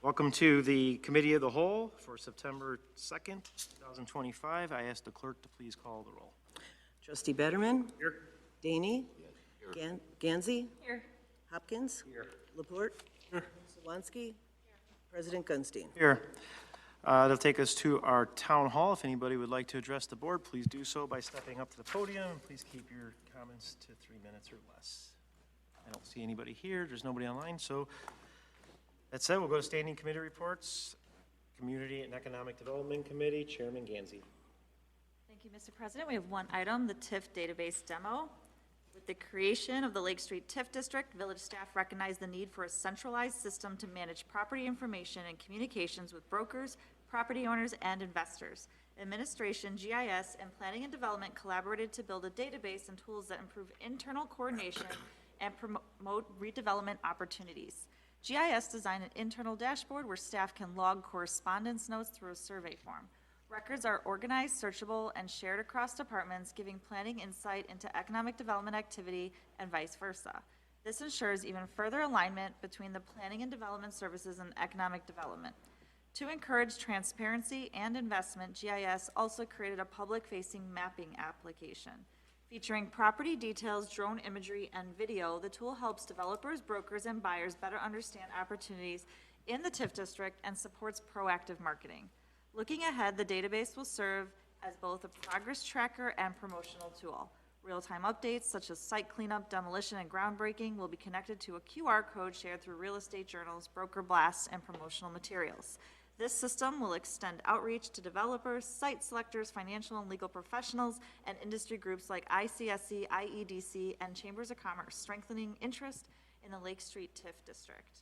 Welcome to the Committee of the Whole for September 2nd, 2025. I ask the clerk to please call the roll. Trustee Betterman. Here. Daney. GANDSEY. Here. Hopkins. Here. LaPorte. Here. Swansky. President Gunstein. Here. That'll take us to our town hall. If anybody would like to address the board, please do so by stepping up to the podium. Please keep your comments to 3 minutes or less. I don't see anybody here. There's nobody online, so that said, we'll go to standing committee reports. Community and Economic Development Committee, Chairman GANDSEY. Thank you, Mr. President. We have one item, the TIF Database Demo. With the creation of the Lake Street TIF District, village staff recognized the need for a centralized system to manage property information and communications with brokers, property owners, and investors. Administration, GIS, and Planning and Development collaborated to build a database and tools that improve internal coordination and promote redevelopment opportunities. GIS designed an internal dashboard where staff can log correspondence notes through a survey form. Records are organized, searchable, and shared across departments, giving planning insight into economic development activity and vice versa. This ensures even further alignment between the planning and development services and economic development. To encourage transparency and investment, GIS also created a public-facing mapping application. Featuring property details, drone imagery, and video, the tool helps developers, brokers, and buyers better understand opportunities in the TIF district and supports proactive marketing. Looking ahead, the database will serve as both a progress tracker and promotional tool. Real-time updates such as site cleanup, demolition, and groundbreaking will be connected to a QR code shared through real estate journals, broker blasts, and promotional materials. This system will extend outreach to developers, site selectors, financial and legal professionals, and industry groups like ICSC, IEDC, and Chambers of Commerce, strengthening interest in the Lake Street TIF district.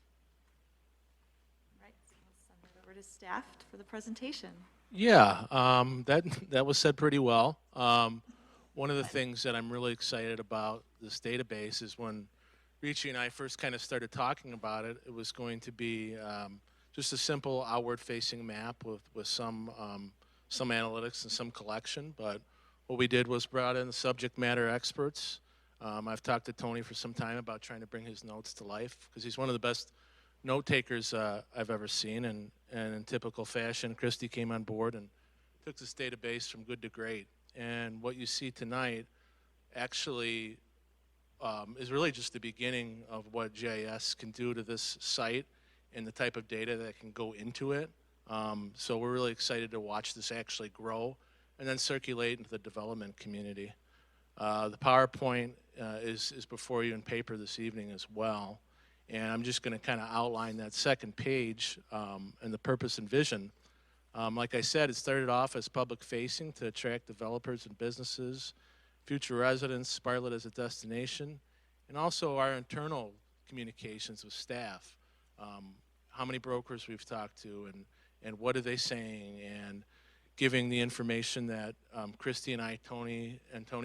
All right, so I'll send it over to staff for the presentation. Yeah, that was said pretty well. One of the things that I'm really excited about this database is when Richie and I first kind of started talking about it, it was going to be just a simple outward-facing map with some analytics and some collection. But what we did was brought in the subject matter experts. I've talked to Tony for some time about trying to bring his notes to life because he's one of the best note takers I've ever seen. And in typical fashion, Christy came on board and took this database from good to great. And what you see tonight actually is really just the beginning of what GIS can do to this site and the type of data that can go into it. So we're really excited to watch this actually grow and then circulate into the development community. The PowerPoint is before you in paper this evening as well. And I'm just gonna kind of outline that second page and the purpose and vision. Like I said, it started off as public facing to attract developers and businesses, future residents, Bartlett as a destination, and also our internal communications with staff. How many brokers we've talked to and what are they saying, and giving the information that Christy and I, Tony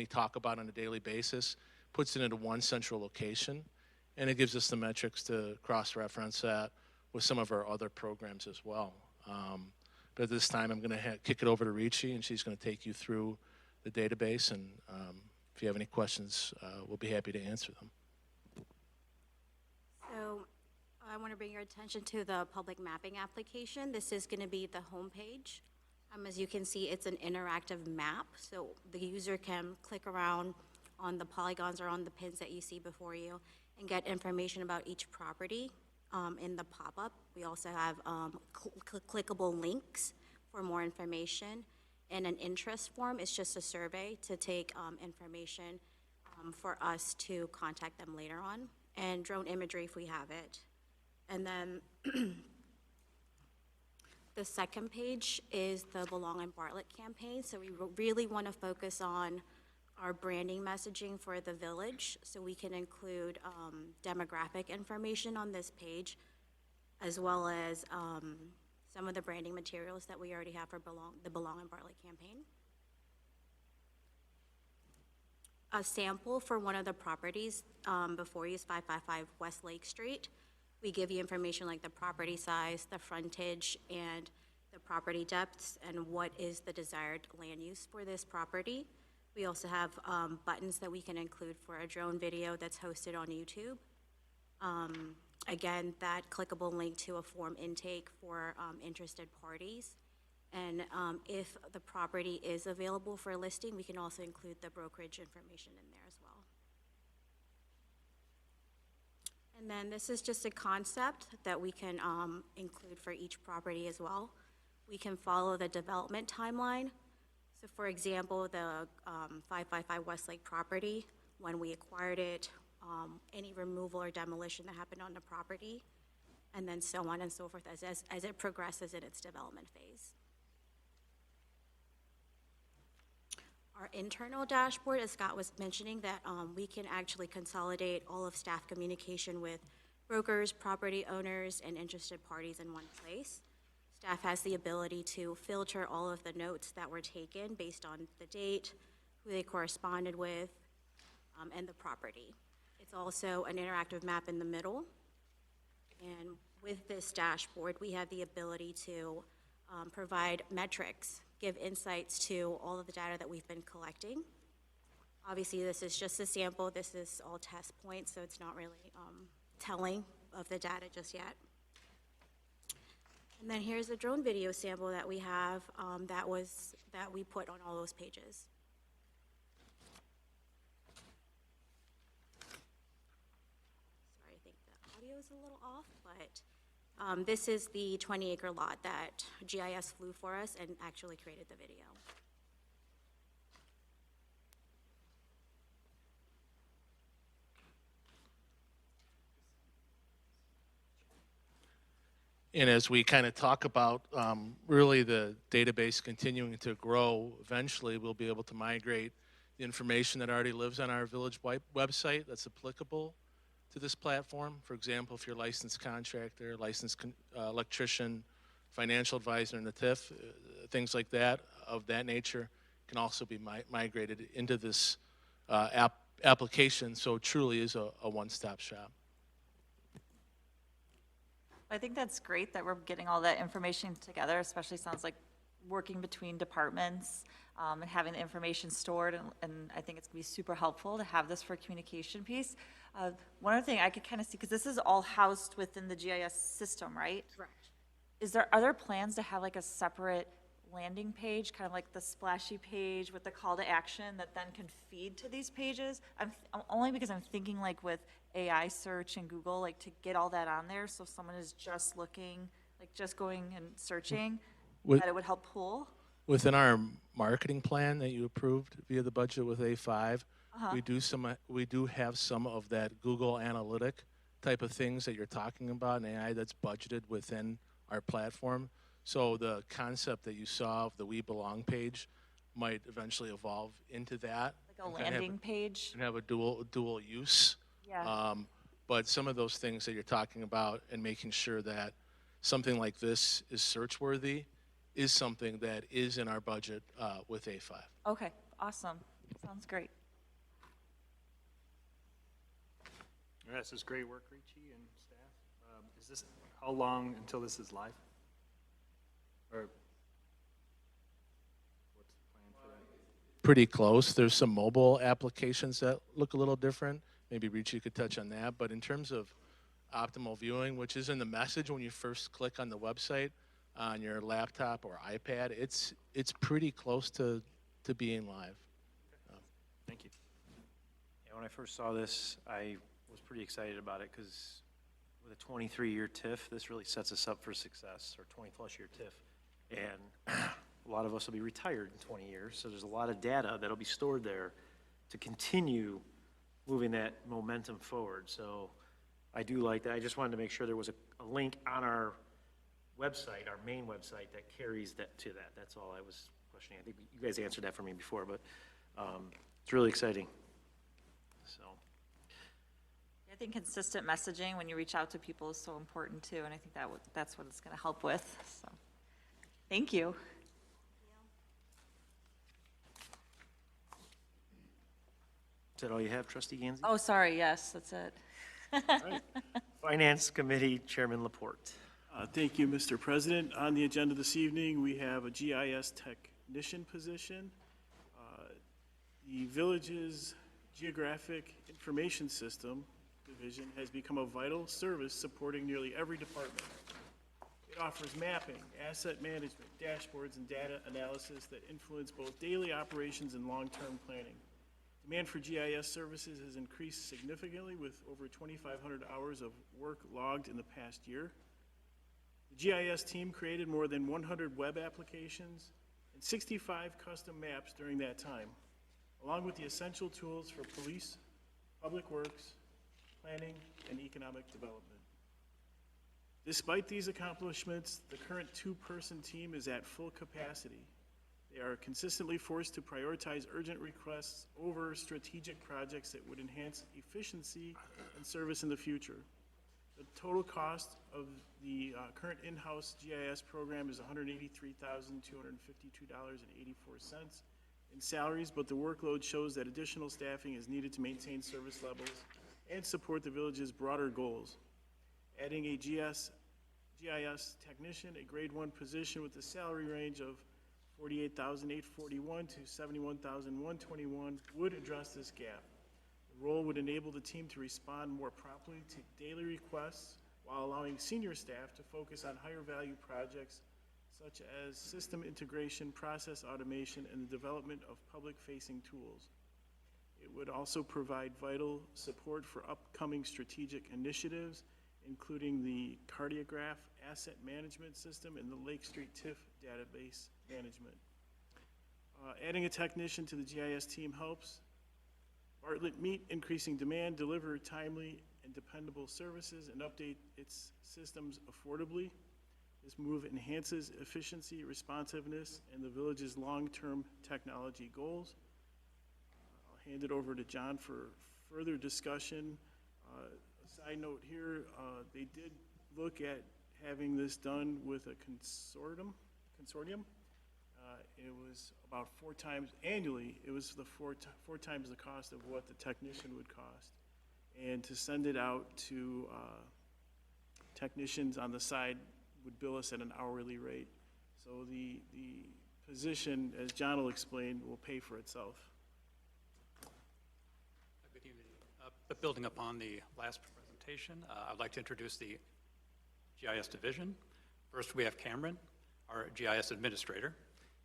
talk about on a daily basis, puts it into one central location, and it gives us the metrics to cross-reference that with some of our other programs as well. But at this time, I'm going to kick it over to Richie, and she's going to take you through the database, and if you have any questions, we'll be happy to answer them. So I want to bring your attention to the public mapping application. This is going to be the home page. As you can see, it's an interactive map, so the user can click around on the polygons or on the pins that you see before you and get information about each property in the pop-up. We also have clickable links for more information, and an interest form is just a survey to take information for us to contact them later on, and drone imagery if we have it. And then the second page is the Belong in Bartlett campaign. So we really want to focus on our branding messaging for the village. So we can include demographic information on this page, as well as some of the branding materials that we already have for the Belong in Bartlett campaign. A sample for one of the properties before you is 555 West Lake Street. We give you information like the property size, the frontage, and the property depths, and what is the desired land use for this property. We also have buttons that we can include for a drone video that's hosted on YouTube. Again, that clickable link to a form intake for interested parties. And if the property is available for listing, we can also include the brokerage information in there as well. And then this is just a concept that we can include for each property as well. We can follow the development timeline. So for example, the 555 Westlake property, when we acquired it, any removal or demolition that happened on the property, and then so on and so forth as it progresses in its development phase. Our internal dashboard, as Scott was mentioning, that we can actually consolidate all of staff communication with brokers, property owners, and interested parties in one place. Staff has the ability to filter all of the notes that were taken based on the date, who they corresponded with, and the property. It's also an interactive map in the middle. And with this dashboard, we have the ability to provide metrics, give insights to all of the data that we've been collecting. Obviously, this is just a sample. This is all test points, so it's not really telling of the data just yet. And then here's a drone video sample that we have that we put on all those pages. Sorry, I think the audio is a little off, but this is the 20-acre lot that GIS flew for us and actually created the video. And as we kind of talk about really the database continuing to grow, eventually we'll be able to migrate the information that already lives on our village website that's applicable to this platform. For example, if you're a licensed contractor, licensed electrician, financial advisor in the TIF, things like that, of that nature, can also be migrated into this application, so it truly is a one-stop shop. I think that's great that we're getting all that information together, especially sounds like working between departments and having the information stored, and I think it's gonna be super helpful to have this for a communication piece. One other thing I could kind of see, because this is all housed within the GIS system, right? Correct. Is there other plans to have like a separate landing page, kind of like the splashy page with the call to action that then can feed to these pages? Only because I'm thinking like with AI search and Google, like to get all that on there, so if someone is just looking, like just going and searching, that it would help pull? Within our marketing plan that you approved via the budget with A5, we do have some of that Google Analytic type of things that you're talking about in AI that's budgeted within our platform. So the concept that you saw of the We Belong page might eventually evolve into that. Like a landing page? And have a dual use. Yeah. But some of those things that you're talking about and making sure that something like this is search-worthy is something that is in our budget with A5. Okay, awesome. Sounds great. All right, this is great work, Richie and staff. How long until this is live? Or what's the plan for that? Pretty close. There's some mobile applications that look a little different. Maybe Richie could touch on that. But in terms of optimal viewing, which is in the message when you first click on the website on your laptop or iPad, it's pretty close to being live. Thank you. Yeah, when I first saw this, I was pretty excited about it because with a 23-year TIF, this really sets us up for success, or 20-plus year TIF. And a lot of us will be retired in 20 years, so there's a lot of data that'll be stored there to continue moving that momentum forward. So I do like that. I just wanted to make sure there was a link on our website, our main website, that carries that to that. That's all I was questioning. I think you guys answered that for me before, but it's really exciting. So. I think consistent messaging when you reach out to people is so important too, and I think that's what it's going to help with. So, thank you. Is that all you have, Trustee GANDSEY? Oh, sorry. Yes, that's it. All right. Finance Committee Chairman LaPorte. Thank you, Mr. President. On the agenda this evening, we have a GIS technician position. The village's geographic information system Division has become a vital service supporting nearly every department. It offers mapping, asset management, dashboards, and data analysis that influence both daily operations and long-term planning. Demand for GIS services has increased significantly with over 2,500 hours of work logged in the past year. The GIS team created more than 100 web applications and 65 custom maps during that time, along with the essential tools for police, public works, planning, and economic development. Despite these accomplishments, the current two-person team is at full capacity. They are consistently forced to prioritize urgent requests over strategic projects that would enhance efficiency and service in the future. The total cost of the current in-house GIS program is $183,252.84 in salaries, but the workload shows that additional staffing is needed to maintain service levels and support the village's broader goals. Adding a GIS technician, a grade 1 position with a salary range of $48,841 to $71,121 would address this gap. The role would enable the team to respond more promptly to daily requests while allowing senior staff to focus on higher value projects such as system integration, process automation, and the development of public-facing tools. It would also provide vital support for upcoming strategic initiatives, including the cardiograph asset management system and the Lake Street TIF Database Management. Adding a technician to the GIS team helps Bartlett meet increasing demand, deliver timely and dependable services, and update its systems affordably. This move enhances efficiency, responsiveness, and the village's long-term technology goals. I'll hand it over to John for further discussion. A side note here, they did look at having this done with a consortium. It was about 4 times, annually, it was the four times the cost of what the technician would cost. And to send it out to technicians on the side would bill us at an hourly rate. So the position, as John will explain, will pay for itself. Good evening. Building upon the last presentation, I'd like to introduce the GIS division. First, we have Cameron, our GIS administrator.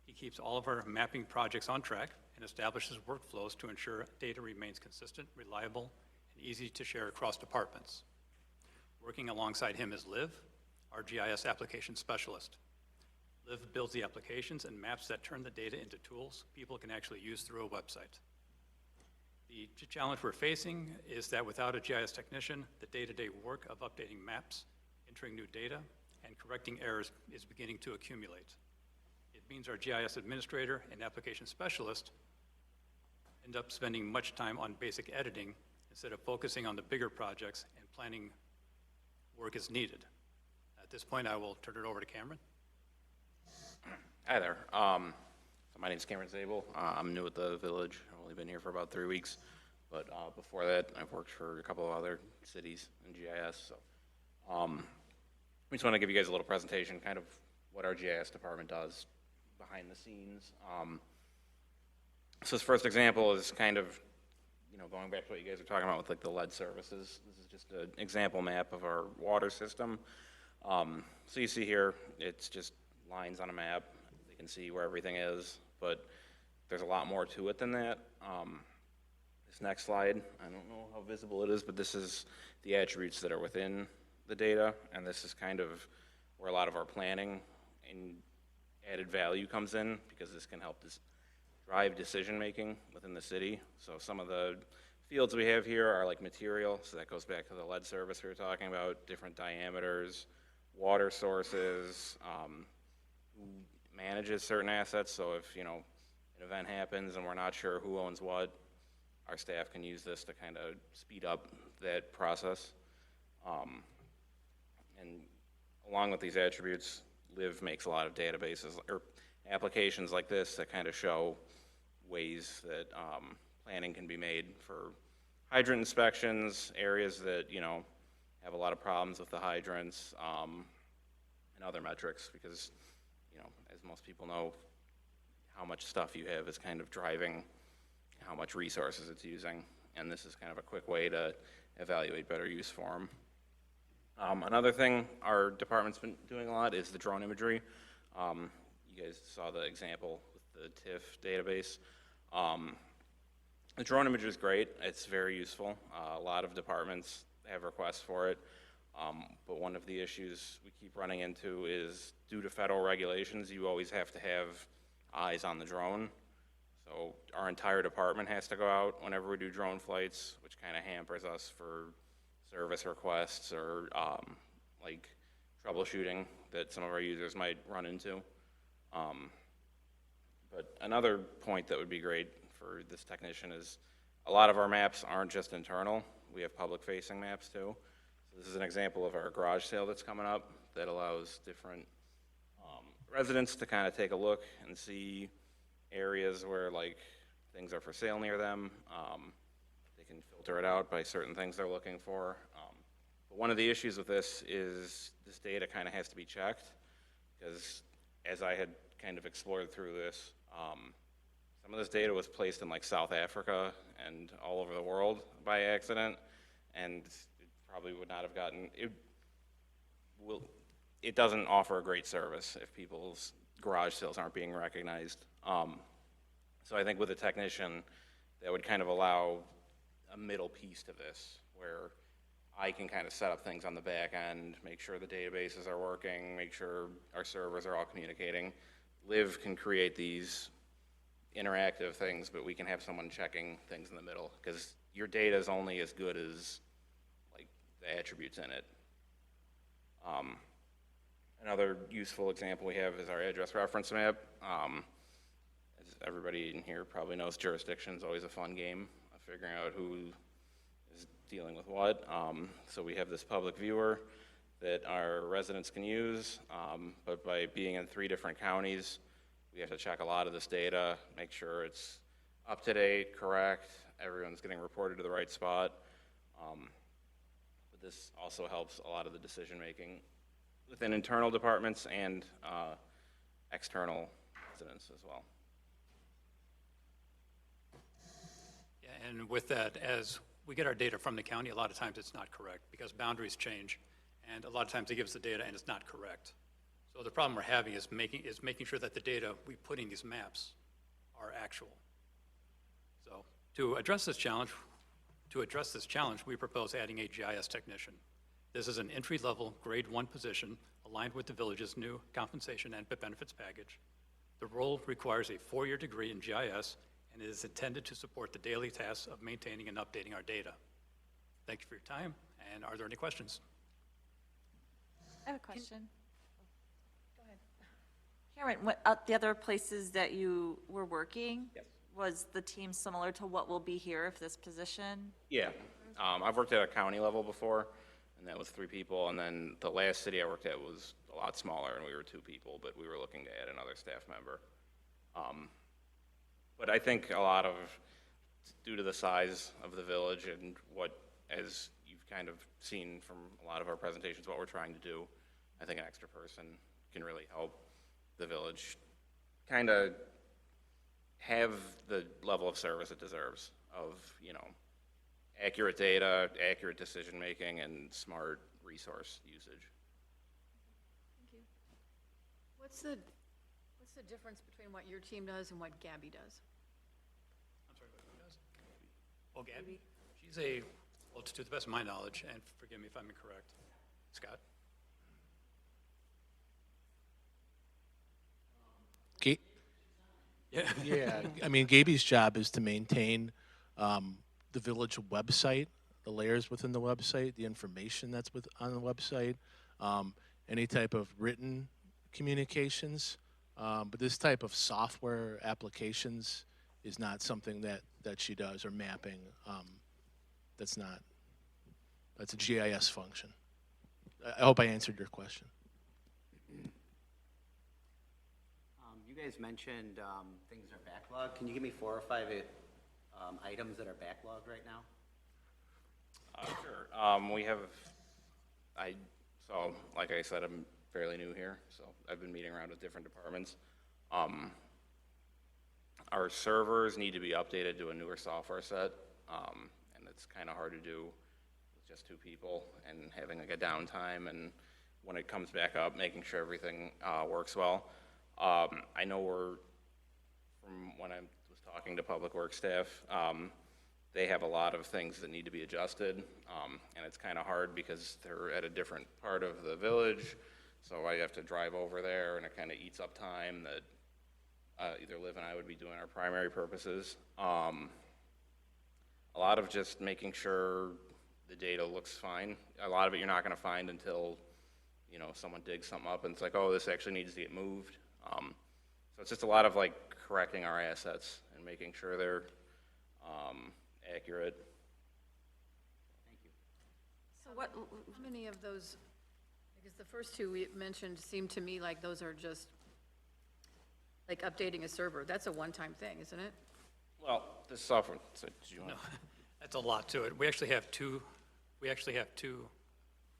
He keeps all of our mapping projects on track and establishes workflows to ensure data remains consistent, reliable, and easy to share across departments. Working alongside him is Liv, our GIS application specialist. Liv builds the applications and maps that turn the data into tools people can actually use through a website. The challenge we're facing is that without a GIS technician, the day-to-day work of updating maps, entering new data, and correcting errors is beginning to accumulate. It means our GIS administrator and application specialist end up spending much time on basic editing instead of focusing on the bigger projects and planning work as needed. At this point, I will turn it over to Cameron. Hi there. So my name is Cameron Zabel. I'm new at the village. I've only been here for about 3 weeks. But before that, I've worked for a couple of other cities in GIS. So I just want to give you guys a little presentation, kind of what our GIS department does behind the scenes. So this first example is kind of, going back to what you guys are talking about with like the lead services. This is just an example map of our water system. So you see here, it's just lines on a map. You can see where everything is, but there's a lot more to it than that. This next slide, I don't know how visible it is, but this is the attributes that are within the data, and this is kind of where a lot of our planning and added value comes in, because this can help drive decision-making within the city. So some of the fields we have here are like material, so that goes back to the lead service we were talking about, different diameters, water sources, who manages certain assets. So if, an event happens and we're not sure who owns what, our staff can use this to kind of speed up that process. And along with these attributes, Liv makes a lot of databases or applications like this that kind of show ways that planning can be made for hydrant inspections, areas that, have a lot of problems with the hydrants, and other metrics, because, as most people know, how much stuff you have is kind of driving how much resources it's using. and this is kind of a quick way to evaluate better use for them. Another thing our department's been doing a lot is the drone imagery. You guys saw the example with the TIF database. The drone imagery is great. It's very useful. A lot of departments have requests for it. But one of the issues we keep running into is due to federal regulations, you always have to have eyes on the drone. So our entire department has to go out whenever we do drone flights, which kind of hampers us for service requests or like troubleshooting that some of our users might run into. But another point that would be great for this technician is a lot of our maps aren't just internal. We have public-facing maps too. So this is an example of our garage sale that's coming up that allows different residents to kind of take a look and see areas where like things are for sale near them. They can filter it out by certain things they're looking for. But one of the issues with this is this data kind of has to be checked, because as I had kind of explored through this, some of this data was placed in like South Africa and all over the world by accident, and it probably would not have gotten, it doesn't offer a great service if people's garage sales aren't being recognized. So I think with a technician, that would kind of allow a middle piece to this, where I can kind of set up things on the back end, make sure the databases are working, make sure our servers are all communicating. Liv can create these interactive things, but we can have someone checking things in the middle, because your data is only as good as like the attributes in it. Another useful example we have is our address reference map. As everybody in here probably knows, jurisdiction is always a fun game of figuring out who is dealing with what. So we have this public viewer that our residents can use, but by being in 3 different counties, we have to check a lot of this data, make sure it's up to date, correct, everyone's getting reported to the right spot. But this also helps a lot of the decision making within internal departments and external residents as well. Yeah, and with that, as we get our data from the county, a lot of times it's not correct because boundaries change, and a lot of times it gives the data and it's not correct. So the problem we're having is making sure that the data we put in these maps are actual. So to address this challenge, we propose adding a GIS technician. This is an entry-level grade 1 position aligned with the village's new compensation and benefits package. The role requires a 4-year degree in GIS and is intended to support the daily tasks of maintaining and updating our data. Thank you for your time, and are there any questions? I have a question. Go ahead. Cameron, what, the other places that you were working? Yes. Was the team similar to what will be here if this position? Yeah, I've worked at a county level before, and that was 3 people, and then the last city I worked at was a lot smaller, and we were 2 people, but we were looking to add another staff member. But I think a lot of, due to the size of the village and what, as you've kind of seen from a lot of our presentations, what we're trying to do, I think an extra person can really help the village kind of have the level of service it deserves of, you know, accurate data, accurate decision-making, and smart resource usage. Thank you. What's the difference between what your team does and what Gabby does? I'm sorry, what does? Well, Gabby, she's a, well, to the best of my knowledge, and forgive me if I'm incorrect, Scott? Yeah, I mean, Gaby's job is to maintain the village website, the layers within the website, the information that's on the website, any type of written communications. But this type of software applications is not something that she does, or mapping. That's a GIS function. I hope I answered your question. You guys mentioned things are backlogged. Can you give me 4 or 5 items that are backlogged right now? Sure. We have, so like I said, I'm fairly new here, so I've been meeting around with different departments. Our servers need to be updated to a newer software set. it's kind of hard to do with just 2 people and having like a downtime, and when it comes back up, making sure everything works well. I know from when I was talking to public works staff, they have a lot of things that need to be adjusted, and it's kind of hard because they're at a different part of the village, so I have to drive over there, and it kind of eats up time that either Liv and I would be doing our primary purposes. A lot of just making sure the data looks fine. A lot of it you're not going to find until, you know, someone digs something up and it's like, oh, this actually needs to get moved. So it's just a lot of like correcting our assets and making sure they're accurate. Thank you. So how many of those, because the first 2 we mentioned seemed to me like those are just like updating a server. That's a one-time thing, isn't it? Well, this software, so did you want That's a lot to it. We actually have two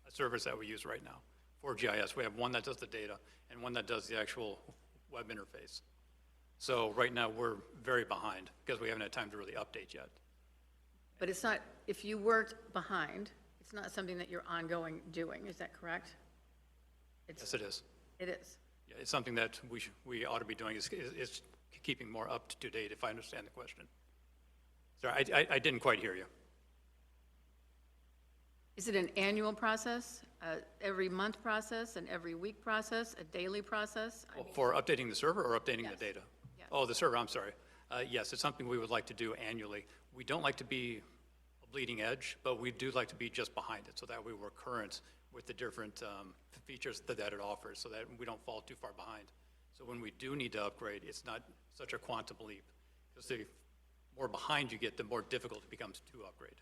servers that we use right now for GIS. We have one that does the data and one that does the actual web interface. So right now, we're very behind because we haven't had time to really update yet. But it's not, if you weren't behind, it's not something that you're ongoing doing, is that correct? Yes, it is. It is. Yeah, it's something that we ought to be doing is keeping more up to date, if I understand the question. Sorry, I didn't quite hear you. Is it an annual process, every month process, an every week process, a daily process? I mean, For updating the server or updating Yes. the data? Yes. Oh, the server, I'm sorry. Yes, it's something we would like to do annually. We don't like to be a bleeding edge, but we do like to be just behind it so that we were current with the different features that it offers so that we don't fall too far behind. So when we do need to upgrade, it's not such a quantum leap. Because the more behind you get, the more difficult it becomes to upgrade.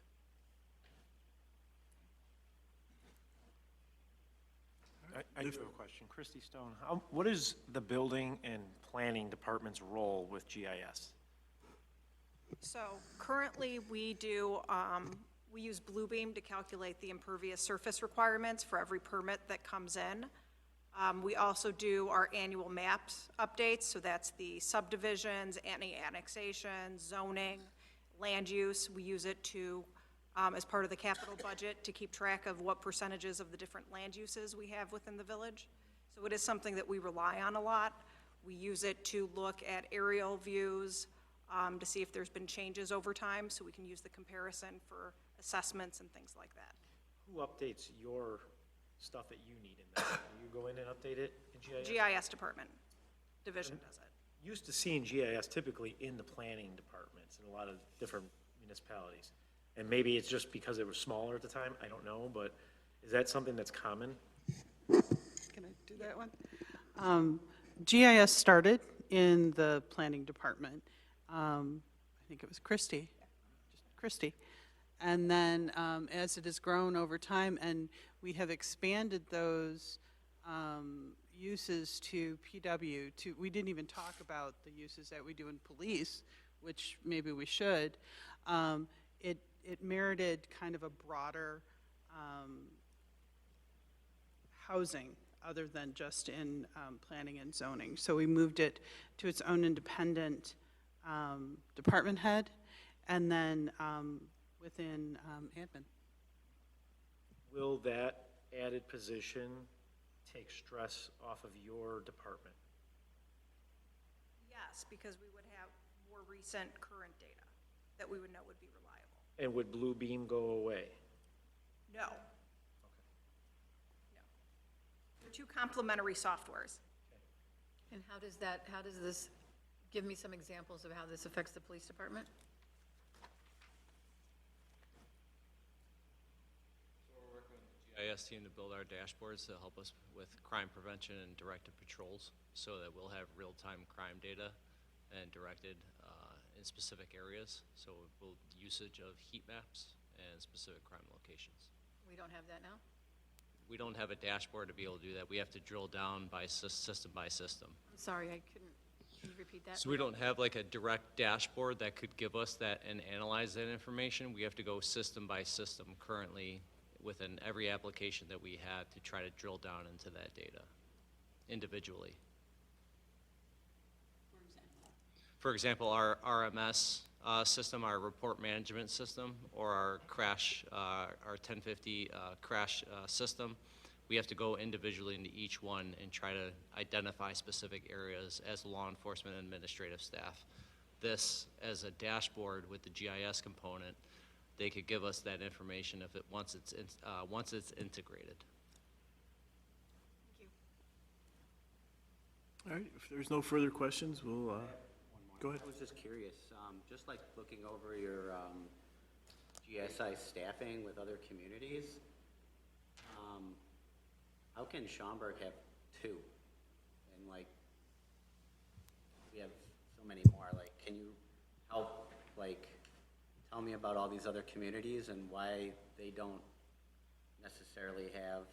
I do have a question. Christy Stone, what is the building and planning department's role with GIS? So currently, we use Bluebeam to calculate the impervious surface requirements for every permit that comes in. We also do our annual maps updates, so that's the subdivisions, any annexations, zoning, land use. We use it to, as part of the capital budget, to keep track of what percentages of the different land uses we have within the village. So it is something that we rely on a lot. We use it to look at aerial views, to see if there's been changes over time, so we can use the comparison for assessments and things like that. Who updates your stuff that you need in there? Do you go in and update it in GIS? GIS department, division does it. Used to seeing GIS typically in the planning departments in a lot of different municipalities. And maybe it's just because it was smaller at the time, I don't know, but is that something that's common? Can I do that one? GIS started in the planning department. I think it was Christy. And then as it has grown over time, and we have expanded those uses to PW, we didn't even talk about the uses that we do in police, which maybe we should. It merited kind of a broader housing other than just in planning and zoning. So we moved it to its own independent department head, and then within admin. Will that added position take stress off of your department? Yes, because we would have more recent current data that we would know would be reliable. And would Bluebeam go away? No. No. They're two complementary softwares. And how does this, give me some examples of how this affects the police department? We're working with the GIS team to build our dashboards to help us with crime prevention and directed patrols so that we'll have real-time crime data and directed in specific areas. So we'll usage of heat maps and specific crime locations. We don't have that now? We don't have a dashboard to be able to do that. We have to drill down by system by system. I'm sorry, I couldn't. Can you repeat that? So we don't have like a direct dashboard that could give us that and analyze that information. We have to go system by system currently within every application that we have to try to drill down into that data individually. For example, our RMS system, our report management system, or our crash, our 1050 crash system, we have to go individually into each one and try to identify specific areas as law enforcement and administrative staff. This, as a dashboard with the GIS component, they could give us that information if once it's integrated. All right, if there's no further questions, we'll, go ahead. I was just curious, just like looking over your GSI staffing with other communities, how can Schaumburg have 2? And like, we have so many more, like, can you help, like, tell me about all these other communities and why they don't necessarily have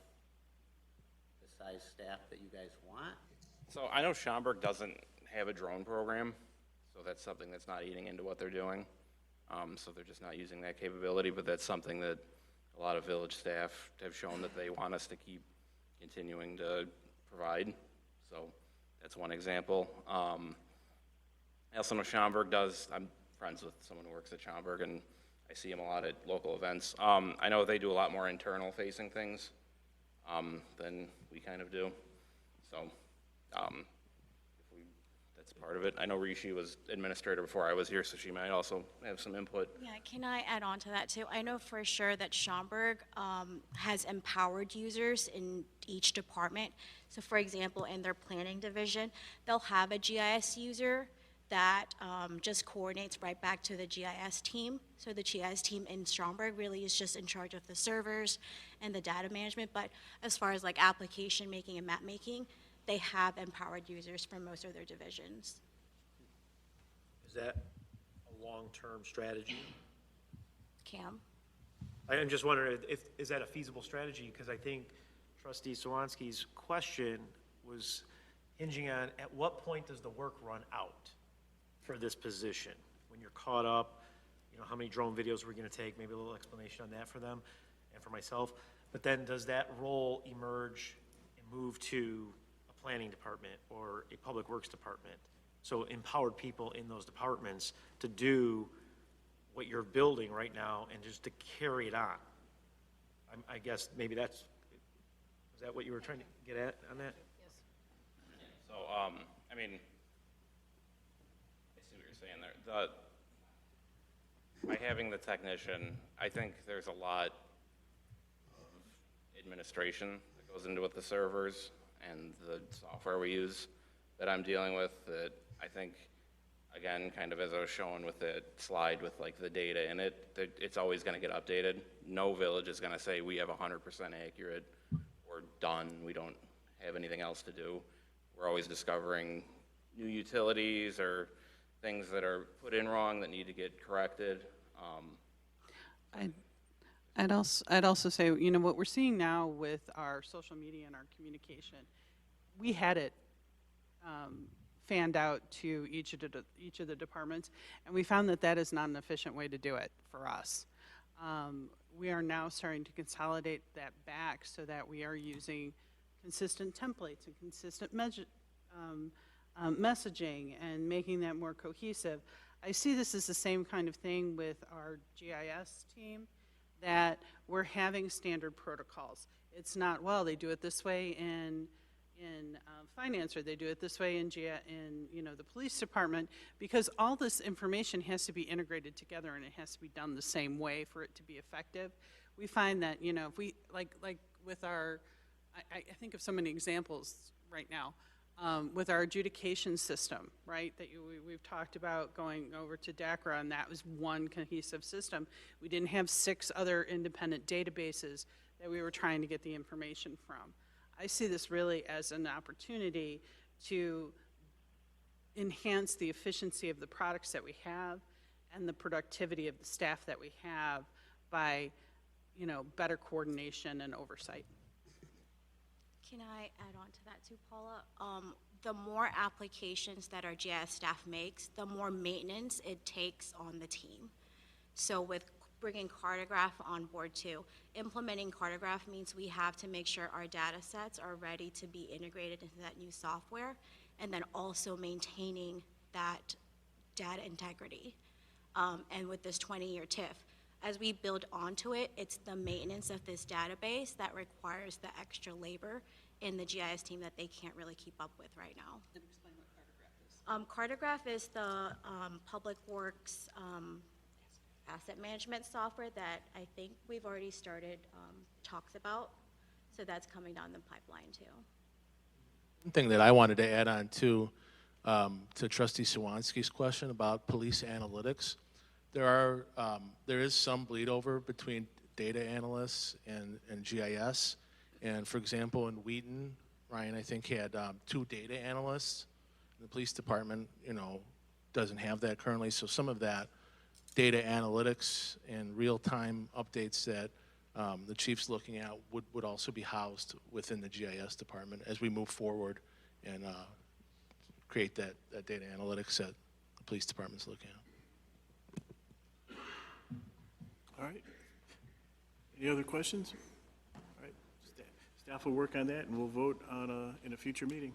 the size staff that you guys want? So I know Schaumburg doesn't have a drone program, so that's something that's not eating into what they're doing. So they're just not using that capability, but that's something that a lot of village staff have shown that they want us to keep continuing to provide. So that's one example. I also know Schaumburg does, I'm friends with someone who works at Schaumburg, and I see him a lot at local events. I know they do a lot more internal facing things than we kind of do. So that's part of it. I know Rishi was administrator before I was here, so she might also have some input. Yeah, can I add on to that too? I know for sure that Schaumburg has empowered users in each department. So for example, in their planning division, they'll have a GIS user that just coordinates right back to the GIS team. So the GIS team in Schaumburg really is just in charge of the servers and the data management, but as far as like application making and map making, they have empowered users for most of their divisions. Is that a long-term strategy? Cam? I'm just wondering, is that a feasible strategy? Because I think Trustee Swansky's question was hinging on, at what point does the work run out for this position? When you're caught up, you know, how many drone videos we're going to take, maybe a little explanation on that for them and for myself. But then does that role emerge and move to a planning department or a public works department? So empowered people in those departments to do what you're building right now and just to carry it on. I guess maybe that's, is that what you were trying to get at on that? So, I mean, I see what you're saying there. By having the technician, I think there's a lot of administration that goes into with the servers and the software we use that I'm dealing with that I think, again, kind of as I was showing with the slide with like the data in it, it's always going to get updated. No village is going to say we have 100% accurate or done. We don't have anything else to do. We're always discovering new utilities or things that are put in wrong that need to get corrected. I'd also say, you know, what we're seeing now with our social media and our communication, we had it fanned out to each of the departments, and we found that that is not an efficient way to do it for us. We are now starting to consolidate that back so that we are using consistent templates and consistent messaging and making that more cohesive. I see this as the same kind of thing with our GIS team, that we're having standard protocols. It's not, well, they do it this way in finance, or they do it this way in you know, the police department, because all this information has to be integrated together and it has to be done the same way for it to be effective. We find that, you know, if we, like with our, I think of so many examples right now, with our adjudication system, right, that we've talked about going over to DACRA, and that was one cohesive system. We didn't have 6 other independent databases that we were trying to get the information from. I see this really as an opportunity to enhance the efficiency of the products that we have and the productivity of the staff that we have by, you know, better coordination and oversight. Can I add on to that too, Paula? The more applications that our GIS staff makes, the more maintenance it takes on the team. So with bringing Cartograph on board too, implementing Cartograph means we have to make sure our data sets are ready to be integrated into that new software, and then also maintaining that data integrity. and with this 20-year TIF. As we build onto it, it's the maintenance of this database that requires the extra labor in the GIS team that they can't really keep up with right now. Explain what Cartograph is the Public Works asset management software that I think we've already started talks about. So that's coming down the pipeline too. One thing that I wanted to add on to Trustee Swansky's question about police analytics, there is some bleed over between data analysts and GIS. And for example, in Wheaton, Ryan, I think, had 2 data analysts. The police department, doesn't have that currently. So some of that data analytics and real-time updates that the chief's looking at would also be housed within the GIS department as we move forward and create that data analytics that the police department's looking at. All right. Any other questions? All right. Staff will work on that, and we'll vote on in a future meeting.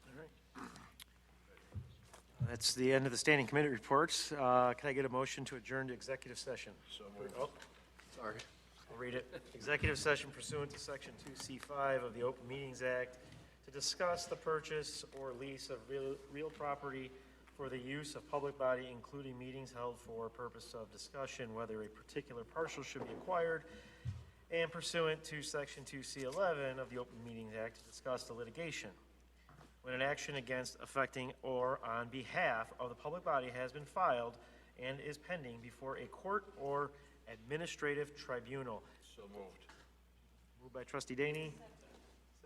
All right. That's the end of the standing committee reports. Can I get a motion to adjourn to executive session? So moved. Oh, sorry. I'll read it. Executive session pursuant to Section 2C5 of the Open Meetings Act to discuss the purchase or lease of real property for the use of public body, including meetings held for purpose of discussion whether a particular parcel should be acquired, and pursuant to Section 2C11 of the Open Meetings Act to discuss the litigation when an action against, affecting, or on behalf of the public body has been filed and is pending before a court or administrative tribunal. So moved. Moved by Trustee Daney.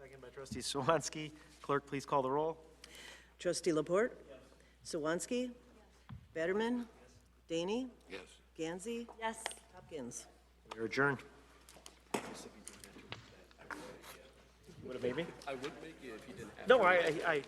Second by Trustee Swansky. Clerk, please call the roll. Trustee Laporte? Swansky? Betterman? Daney? Yes. GANDSEY? Yes. Hopkins? We are adjourned. Would have made me? I would make you if you didn't have. No, I forgot.